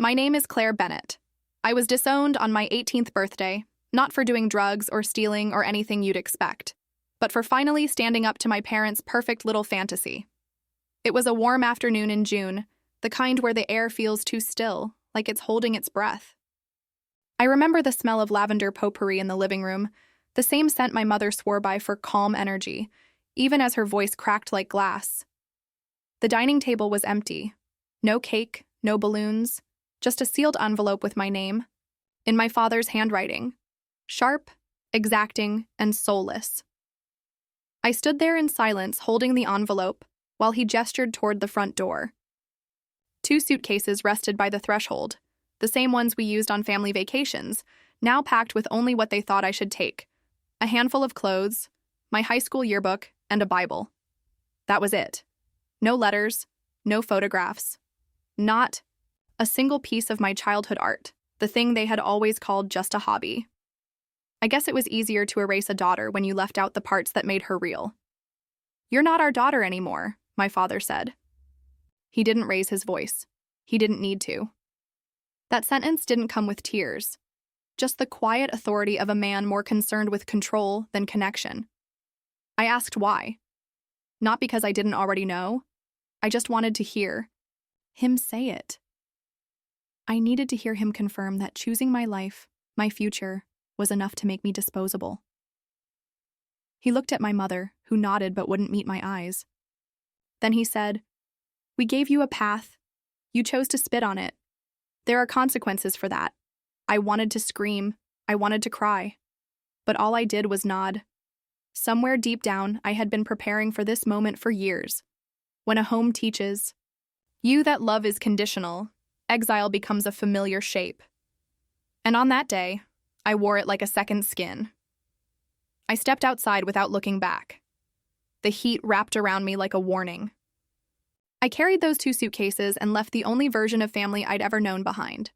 My name is Claire Bennett. I was disowned on my 18th birthday, not for doing drugs or stealing or anything you'd expect, but for finally standing up to my parents' perfect little fantasy. It was a warm afternoon in June, the kind where the air feels too still, like it's holding its breath. I remember the smell of lavender potpourri in the living room, the same scent my mother swore by for calm energy, even as her voice cracked like glass. The dining table was empty. No cake, no balloons, just a sealed envelope with my name, in my father's handwriting, sharp, exacting, and soulless. I stood there in silence, holding the envelope, while he gestured toward the front door. 2 suitcases rested by the threshold, the same ones we used on family vacations, now packed with only what they thought I should take: a handful of clothes, my high school yearbook, and a Bible. That was it. No letters, no photographs. Not a single piece of my childhood art, the thing they had always called just a hobby. I guess it was easier to erase a daughter when you left out the parts that made her real. "You're not our daughter anymore," my father said. He didn't raise his voice. He didn't need to. That sentence didn't come with tears, just the quiet authority of a man more concerned with control than connection. I asked why. Not because I didn't already know. I just wanted to hear him say it. I needed to hear him confirm that choosing my life, my future, was enough to make me disposable. He looked at my mother, who nodded but wouldn't meet my eyes. Then he said, "We gave you a path. You chose to spit on it. There are consequences for that." I wanted to scream. I wanted to cry. But all I did was nod. Somewhere deep down, I had been preparing for this moment for years. When a home teaches you that love is conditional, exile becomes a familiar shape. And on that day, I wore it like a second skin. I stepped outside without looking back. The heat wrapped around me like a warning. I carried those 2 suitcases and left the only version of family I'd ever known behind.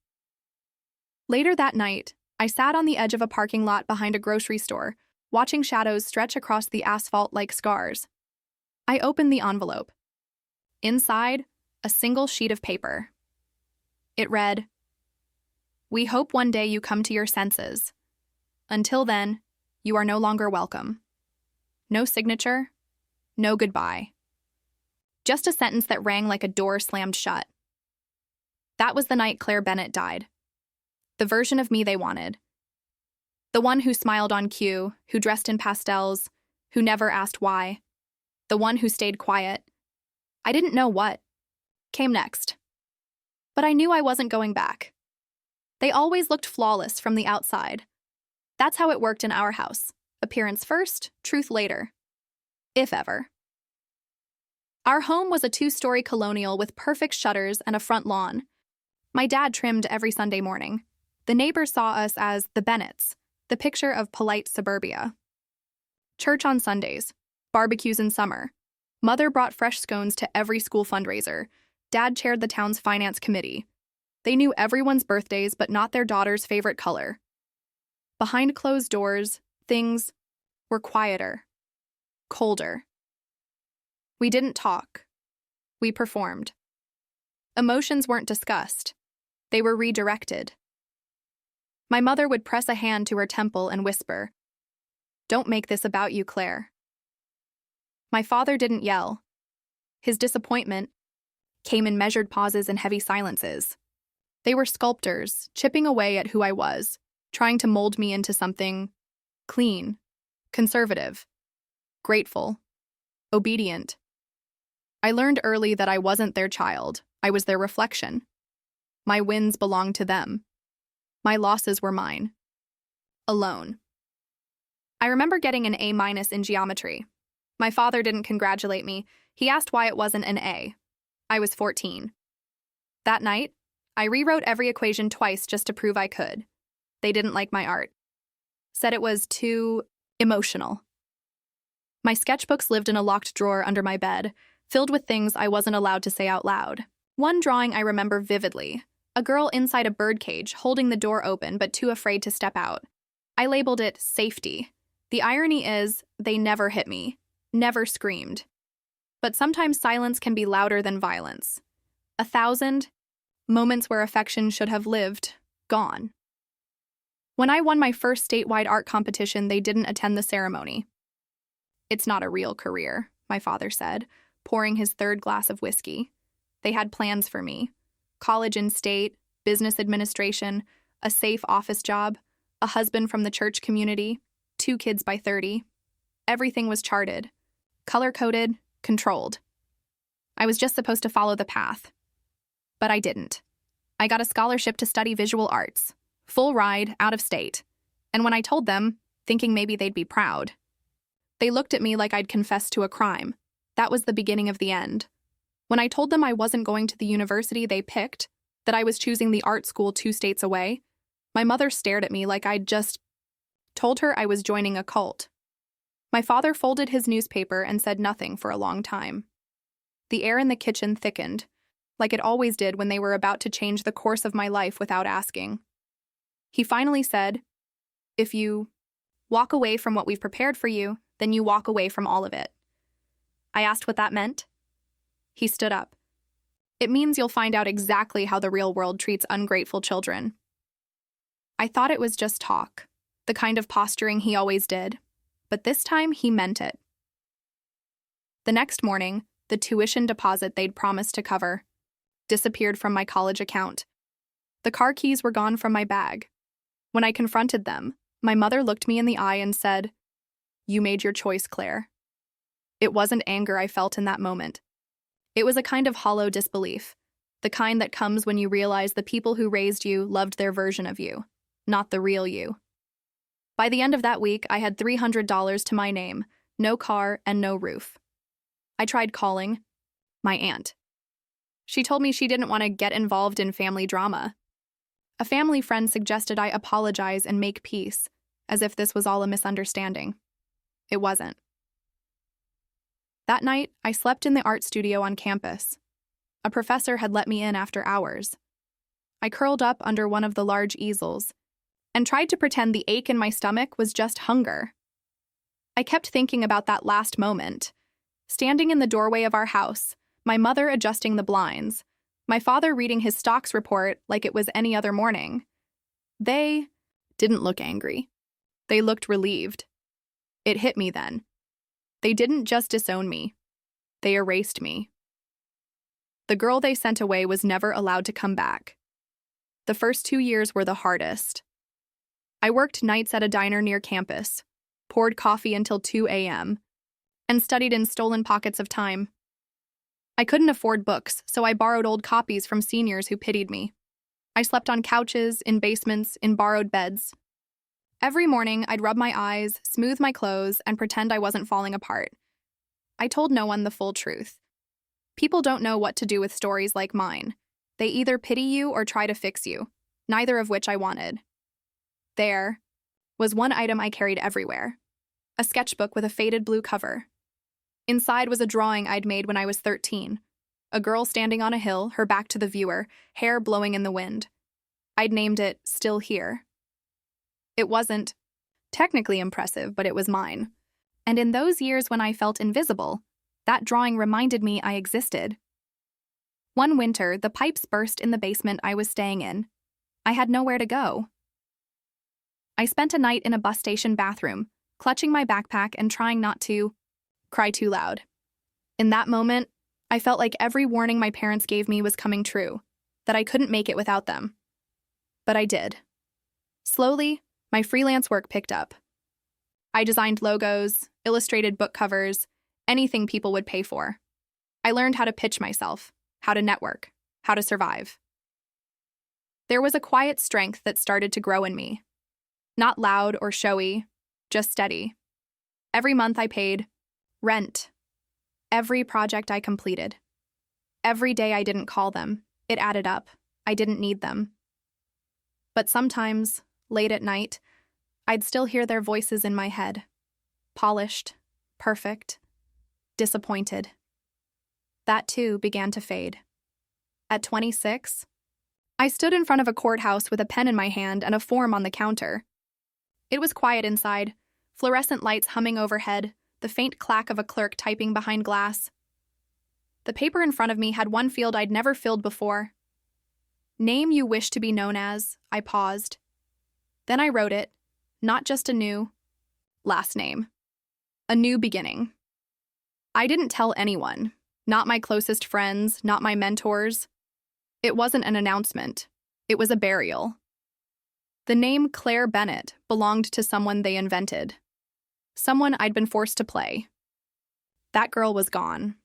Later that night, I sat on the edge of a parking lot behind a grocery store, watching shadows stretch across the asphalt like scars. I opened the envelope. Inside, a single sheet of paper. It read, "We hope one day you come to your senses. Until then, you are no longer welcome." No signature, no goodbye. Just a sentence that rang like a door slammed shut. That was the night Claire Bennett died. The version of me they wanted. The one who smiled on cue, who dressed in pastels, who never asked why. The one who stayed quiet. I didn't know what came next. But I knew I wasn't going back. They always looked flawless from the outside. That's how it worked in our house. Appearance first, truth later. If ever. Our home was a 2-story colonial with perfect shutters and a front lawn. My dad trimmed every Sunday morning. The neighbors saw us as the Bennetts, the picture of polite suburbia. Church on Sundays, barbecues in summer. Mother brought fresh scones to every school fundraiser. Dad chaired the town's finance committee. They knew everyone's birthdays, but not their daughter's favorite color. Behind closed doors, things were quieter, colder. We didn't talk. We performed. Emotions weren't discussed. They were redirected. My mother would press a hand to her temple and whisper, "Don't make this about you, Claire." My father didn't yell. His disappointment came in measured pauses and heavy silences. They were sculptors, chipping away at who I was, trying to mold me into something clean, conservative, grateful, obedient. I learned early that I wasn't their child. I was their reflection. My wins belonged to them. My losses were mine. Alone. I remember getting an A- in geometry. My father didn't congratulate me. He asked why it wasn't an A. I was 14. That night, I rewrote every equation twice just to prove I could. They didn't like my art. Said it was too emotional. My sketchbooks lived in a locked drawer under my bed, filled with things I wasn't allowed to say out loud. One drawing I remember vividly, a girl inside a birdcage holding the door open but too afraid to step out. I labeled it safety. The irony is, they never hit me, never screamed. But sometimes silence can be louder than violence. 1,000 Moments where affection should have lived, gone. When I won my first statewide art competition, they didn't attend the ceremony. "It's not a real career," my father said, pouring his third glass of whiskey. They had plans for me. College in state, business administration, a safe office job, a husband from the church community, 2 kids by 30. Everything was charted, color-coded, controlled. I was just supposed to follow the path. But I didn't. I got a scholarship to study visual arts, full ride, out of state. And when I told them, thinking maybe they'd be proud, they looked at me like I'd confessed to a crime. That was the beginning of the end. When I told them I wasn't going to the university they picked, that I was choosing the art school 2 states away, my mother stared at me like I'd just told her I was joining a cult. My father folded his newspaper and said nothing for a long time. The air in the kitchen thickened, like it always did when they were about to change the course of my life without asking. He finally said, "If you walk away from what we've prepared for you, then you walk away from all of it." I asked what that meant. He stood up. "It means you'll find out exactly how the real world treats ungrateful children." I thought it was just talk, the kind of posturing he always did, but this time he meant it. The next morning, the tuition deposit they'd promised to cover disappeared from my college account. The car keys were gone from my bag. When I confronted them, my mother looked me in the eye and said, "You made your choice, Claire." It wasn't anger I felt in that moment. It was a kind of hollow disbelief, the kind that comes when you realize the people who raised you loved their version of you, not the real you. By the end of that week, I had $300 to my name, no car, and no roof. I tried calling my aunt. She told me she didn't want to get involved in family drama. A family friend suggested I apologize and make peace, as if this was all a misunderstanding. It wasn't. That night, I slept in the art studio on campus. A professor had let me in after hours. I curled up under one of the large easels and tried to pretend the ache in my stomach was just hunger. I kept thinking about that last moment, standing in the doorway of our house, my mother adjusting the blinds, my father reading his stocks report like it was any other morning. They didn't look angry. They looked relieved. It hit me then. They didn't just disown me. They erased me. The girl they sent away was never allowed to come back. The first 2 years were the hardest. I worked nights at a diner near campus, poured coffee until 2 a.m., and studied in stolen pockets of time. I couldn't afford books, so I borrowed old copies from seniors who pitied me. I slept on couches, in basements, in borrowed beds. Every morning, I'd rub my eyes, smooth my clothes, and pretend I wasn't falling apart. I told no one the full truth. People don't know what to do with stories like mine. They either pity you or try to fix you, neither of which I wanted. There was one item I carried everywhere: a sketchbook with a faded blue cover. Inside was a drawing I'd made when I was 13, a girl standing on a hill, her back to the viewer, hair blowing in the wind. I'd named it Still Here. It wasn't technically impressive, but it was mine. And in those years when I felt invisible, that drawing reminded me I existed. One winter, the pipes burst in the basement I was staying in. I had nowhere to go. I spent a night in a bus station bathroom, clutching my backpack and trying not to cry too loud. In that moment, I felt like every warning my parents gave me was coming true, that I couldn't make it without them. But I did. Slowly, my freelance work picked up. I designed logos, illustrated book covers, anything people would pay for. I learned how to pitch myself, how to network, how to survive. There was a quiet strength that started to grow in me. Not loud or showy, just steady. Every month I paid rent. Every project I completed. Every day I didn't call them. It added up. I didn't need them. But sometimes, late at night, I'd still hear their voices in my head. Polished, perfect, disappointed. That too began to fade. At 26, I stood in front of a courthouse with a pen in my hand and a form on the counter. It was quiet inside, fluorescent lights humming overhead, the faint clack of a clerk typing behind glass. The paper in front of me had one field I'd never filled before: Name you wish to be known as, I paused. Then I wrote it, not just a new last name, a new beginning. I didn't tell anyone, not my closest friends, not my mentors. It wasn't an announcement. It was a burial. The name Claire Bennett belonged to someone they invented. Someone I'd been forced to play. That girl was gone.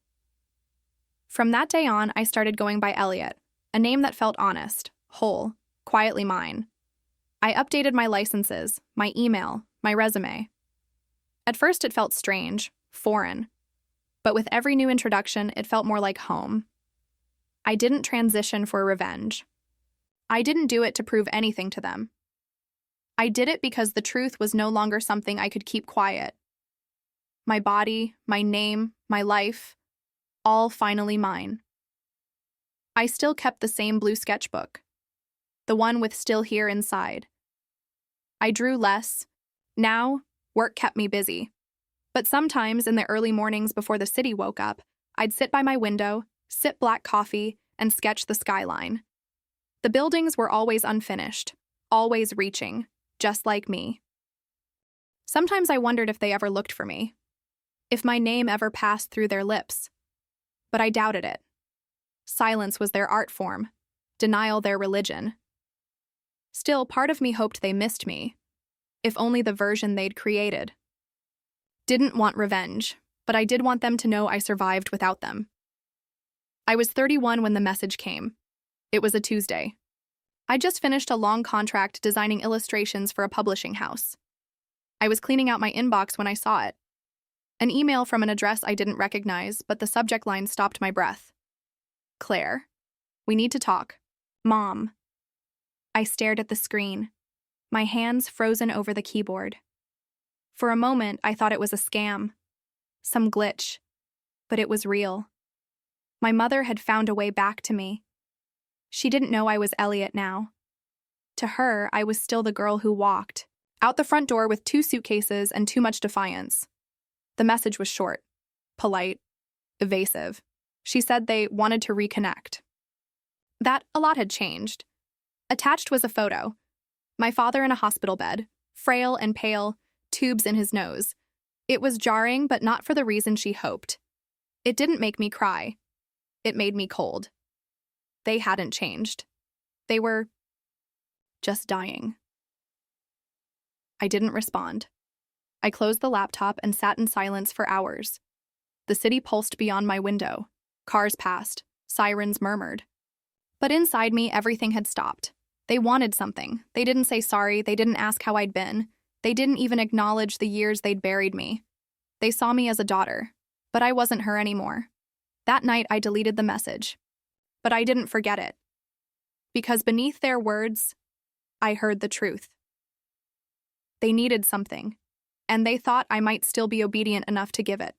From that day on, I started going by Elliot, a name that felt honest, whole, quietly mine. I updated my licenses, my email, my resume. At first it felt strange, foreign. But with every new introduction, it felt more like home. I didn't transition for revenge. I didn't do it to prove anything to them. I did it because the truth was no longer something I could keep quiet. My body, my name, my life, all finally mine. I still kept the same blue sketchbook, the one with "still here" inside. I drew less. Now, work kept me busy. But sometimes in the early mornings before the city woke up, I'd sit by my window, sip black coffee, and sketch the skyline. The buildings were always unfinished, always reaching, just like me. Sometimes I wondered if they ever looked for me, if my name ever passed through their lips. But I doubted it. Silence was their art form, denial their religion. Still, part of me hoped they missed me, if only the version they'd created. Didn't want revenge, but I did want them to know I survived without them. I was 31 when the message came. It was a Tuesday. I just finished a long contract designing illustrations for a publishing house. I was cleaning out my inbox when I saw it. An email from an address I didn't recognize, but the subject line stopped my breath. Claire, we need to talk. Mom. I stared at the screen, my hands frozen over the keyboard. For a moment, I thought it was a scam, some glitch, but it was real. My mother had found a way back to me. She didn't know I was Elliot now. To her, I was still the girl who walked out the front door with 2 suitcases and too much defiance. The message was short, polite, evasive. She said they wanted to reconnect. That a lot had changed. Attached was a photo. My father in a hospital bed, frail and pale, tubes in his nose. It was jarring, but not for the reason she hoped. It didn't make me cry. It made me cold. They hadn't changed. They were just dying. I didn't respond. I closed the laptop and sat in silence for hours. The city pulsed beyond my window. Cars passed. Sirens murmured. But inside me, everything had stopped. They wanted something. They didn't say sorry. They didn't ask how I'd been. They didn't even acknowledge the years they'd buried me. They saw me as a daughter, but I wasn't her anymore. That night, I deleted the message. But I didn't forget it. Because beneath their words, I heard the truth. They needed something, and they thought I might still be obedient enough to give it.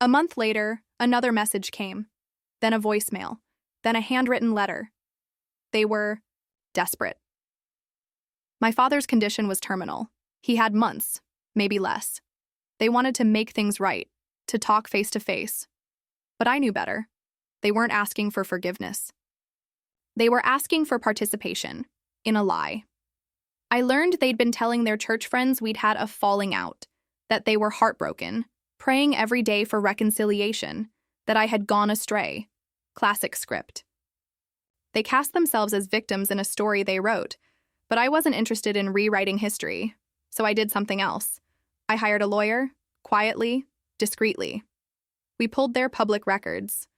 A month later, another message came, then a voicemail, then a handwritten letter. They were desperate. My father's condition was terminal. He had months, maybe less. They wanted to make things right, to talk face to face. But I knew better. They weren't asking for forgiveness. They were asking for participation, in a lie. I learned they'd been telling their church friends we'd had a falling out, that they were heartbroken, praying every day for reconciliation, that I had gone astray. Classic script. They cast themselves as victims in a story they wrote, but I wasn't interested in rewriting history, so I did something else. I hired a lawyer, quietly, discreetly. We pulled their public records,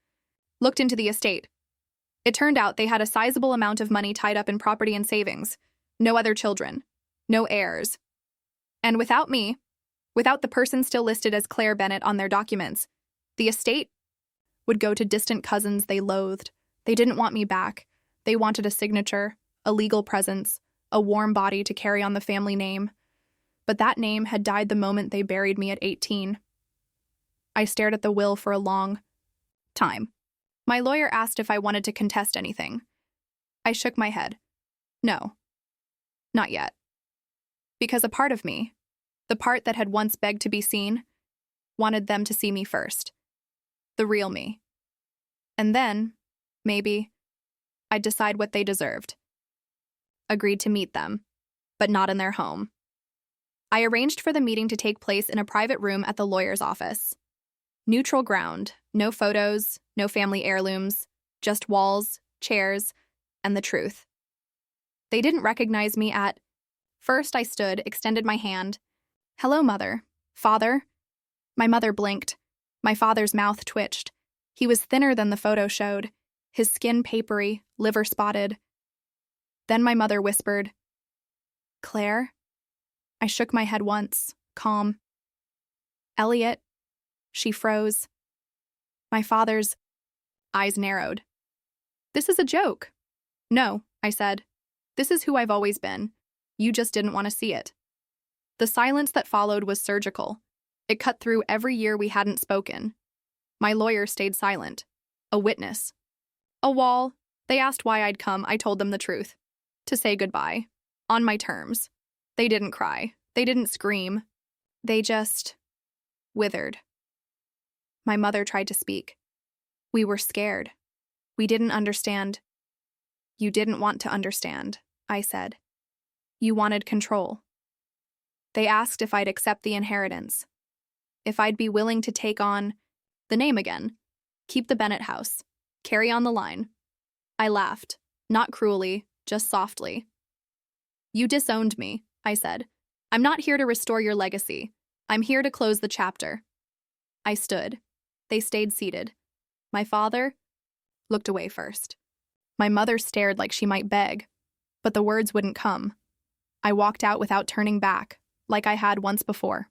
looked into the estate. It turned out they had a sizable amount of money tied up in property and savings, no other children, no heirs. And without me, without the person still listed as Claire Bennett on their documents, the estate would go to distant cousins they loathed. They didn't want me back. They wanted a signature, a legal presence, a warm body to carry on the family name. But that name had died the moment they buried me at 18. I stared at the will for a long time. My lawyer asked if I wanted to contest anything. I shook my head. No, not yet. Because a part of me, the part that had once begged to be seen, wanted them to see me first. The real me. And then, maybe, I'd decide what they deserved. Agreed to meet them, but not in their home. I arranged for the meeting to take place in a private room at the lawyer's office. Neutral ground, no photos, no family heirlooms, just walls, chairs, and the truth. They didn't recognize me at first. I stood, extended my hand. Hello, Mother. Father? My mother blinked. My father's mouth twitched. He was thinner than the photo showed, his skin papery, liver spotted. Then my mother whispered, Claire? I shook my head once, calm. Elliot? She froze. My father's eyes narrowed. This is a joke. No, I said. This is who I've always been. You just didn't want to see it. The silence that followed was surgical. It cut through every year we hadn't spoken. My lawyer stayed silent. A witness. A wall. They asked why I'd come. I told them the truth. To say goodbye. On my terms. They didn't cry. They didn't scream. They just withered. My mother tried to speak. We were scared. We didn't understand. You didn't want to understand, I said. You wanted control. They asked if I'd accept the inheritance. If I'd be willing to take on the name again. Keep the Bennett house. Carry on the line. I laughed, not cruelly, just softly. You disowned me, I said. I'm not here to restore your legacy. I'm here to close the chapter. I stood. They stayed seated. My father looked away first. My mother stared like she might beg, but the words wouldn't come. I walked out without turning back, like I had once before.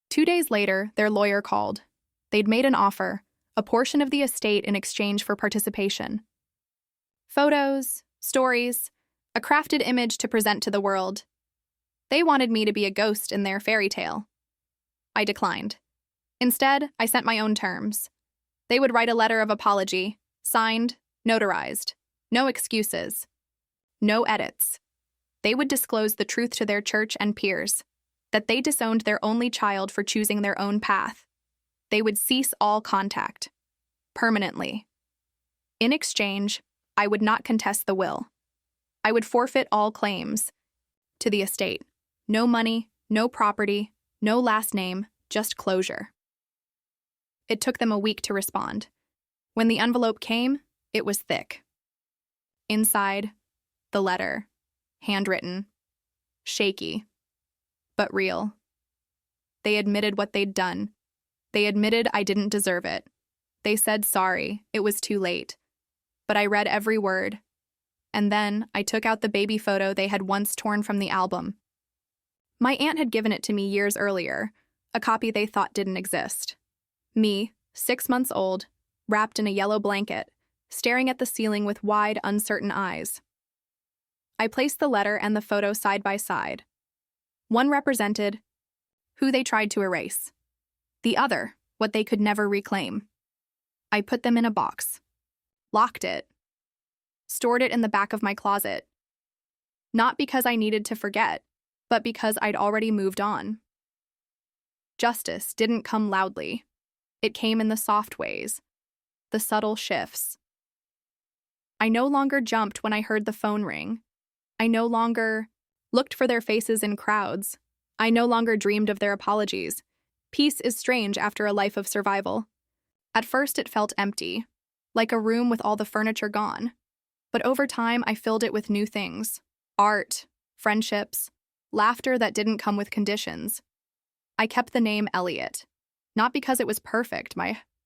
2 days later, their lawyer called. They'd made an offer, a portion of the estate in exchange for participation. Photos, stories, a crafted image to present to the world. They wanted me to be a ghost in their fairy tale. I declined. Instead, I sent my own terms. They would write a letter of apology, signed, notarized. No excuses. No edits. They would disclose the truth to their church and peers, that they disowned their only child for choosing their own path. They would cease all contact. Permanently. In exchange, I would not contest the will. I would forfeit all claims to the estate. No money, no property, no last name, just closure. It took them a week to respond. When the envelope came, it was thick. Inside, the letter, handwritten, shaky, but real. They admitted what they'd done. They admitted I didn't deserve it. They said sorry, it was too late. But I read every word. And then I took out the baby photo they had once torn from the album. My aunt had given it to me years earlier, a copy they thought didn't exist. Me, 6 months old, wrapped in a yellow blanket, staring at the ceiling with wide, uncertain eyes. I placed the letter and the photo side by side. One represented who they tried to erase. The other, what they could never reclaim. I put them in a box, locked it, stored it in the back of my closet. Not because I needed to forget, but because I'd already moved on. Justice didn't come loudly. It came in the soft ways, the subtle shifts. I no longer jumped when I heard the phone ring. I no longer looked for their faces in crowds. I no longer dreamed of their apologies. Peace is strange after a life of survival. At first it felt empty, like a room with all the furniture gone. But over time I filled it with new things. Art, friendships, laughter that didn't come with conditions. I kept the name Elliot. Not because it was perfect,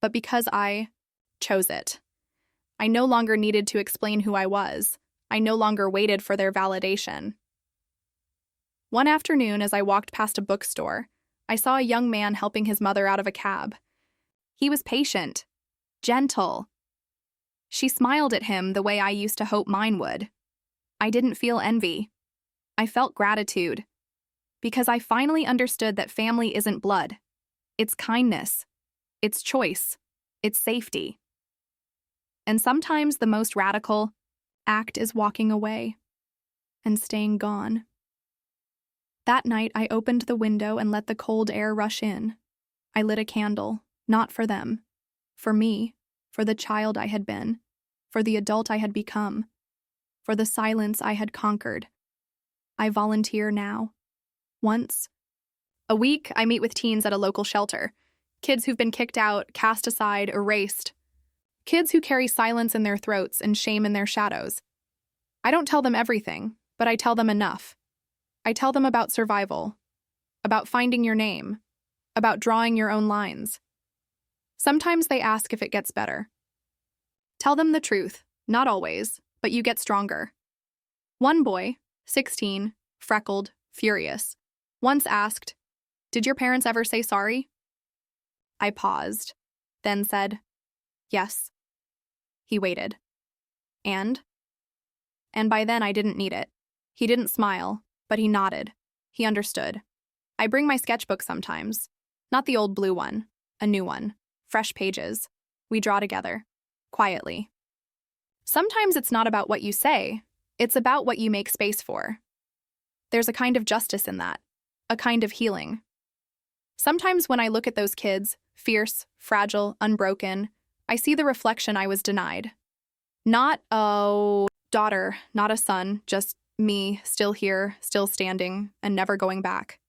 but because I chose it. I no longer needed to explain who I was. I no longer waited for their validation. One afternoon, as I walked past a bookstore, I saw a young man helping his mother out of a cab. He was patient, gentle. She smiled at him the way I used to hope mine would. I didn't feel envy. I felt gratitude. Because I finally understood that family isn't blood. It's kindness. It's choice. It's safety. And sometimes the most radical act is walking away and staying gone. That night, I opened the window and let the cold air rush in. I lit a candle, not for them, for me, for the child I had been. for the adult I had become, for the silence I had conquered. I volunteer now. Once a week, I meet with teens at a local shelter. Kids who've been kicked out, cast aside, erased. Kids who carry silence in their throats and shame in their shadows. I don't tell them everything, but I tell them enough. I tell them about survival, about finding your name, about drawing your own lines. Sometimes they ask if it gets better. Tell them the truth, not always, but you get stronger. One boy, 16, freckled, furious, once asked, "Did your parents ever say sorry?" I paused, then said, "Yes." He waited. And by then I didn't need it. He didn't smile, but he nodded. He understood. I bring my sketchbook sometimes. Not the old blue one, a new one. Fresh pages. We draw together. Quietly. Sometimes it's not about what you say, it's about what you make space for. There's a kind of justice in that, a kind of healing. Sometimes when I look at those kids, fierce, fragile, unbroken, I see the reflection I was denied. Not a daughter, not a son, just me, still here, still standing, and never going back.